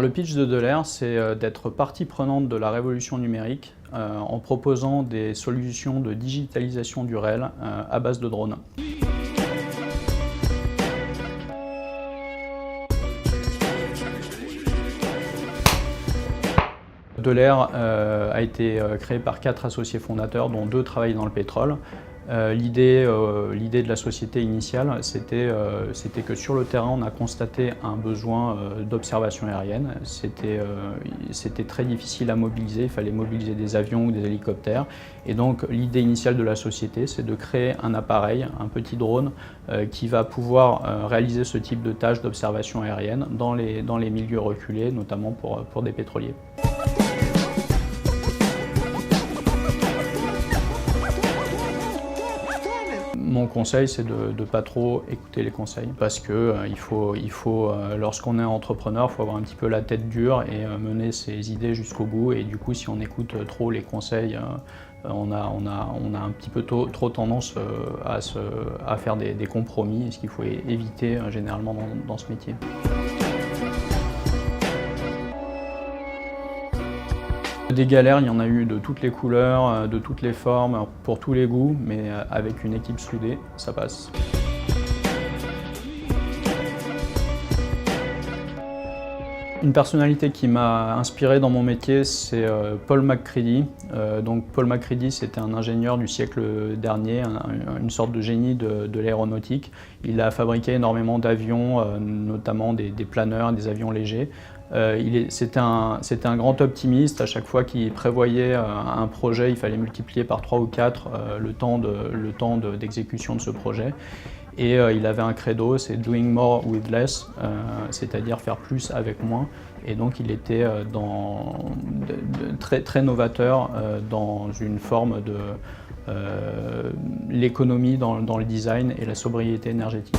Le pitch de Delair, c'est d'être partie prenante de la révolution numérique en proposant des solutions de digitalisation du réel à base de drones. Delair a été créé par 4 associés fondateurs, dont 2 travaillent dans le pétrole. L'idée de la société initiale, c'était que sur le terrain, on a constaté un besoin d'observation aérienne. C'était très difficile à mobiliser, il fallait mobiliser des avions ou des hélicoptères. Et donc l'idée initiale de la société, c'est de créer un appareil, un petit drone, qui va pouvoir réaliser ce type de tâches d'observation aérienne dans les milieux reculés, notamment pour des pétroliers. Mon conseil, c'est de ne pas trop écouter les conseils parce que lorsqu'on est entrepreneur, il faut avoir un petit peu la tête dure et mener ses idées jusqu'au bout. Et du coup, si on écoute trop les conseils, on a un petit peu trop tendance à faire des compromis, ce qu'il faut éviter généralement dans ce métier. Des galères, il y en a eu de toutes les couleurs, de toutes les formes, pour tous les goûts, mais avec une équipe soudée, ça passe. Une personnalité qui m'a inspiré dans mon métier, c'est Paul MacCready. Donc Paul MacCready, c'était un ingénieur du siècle dernier, une sorte de génie de l'aéronautique. Il a fabriqué énormément d'avions, notamment des planeurs, des avions légers. C'était un grand optimiste. À chaque fois qu'il prévoyait un projet, il fallait multiplier par 3 ou 4 le temps d'exécution de ce projet. Et il avait un credo, c'est « doing more with less », c'est-à-dire faire plus avec moins. Et donc il était très novateur dans une forme de l'économie dans le design et la sobriété énergétique.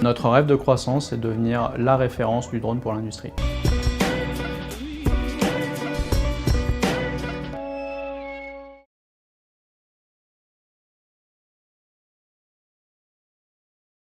Notre rêve de croissance, c'est de devenir la référence du drone pour l'industrie.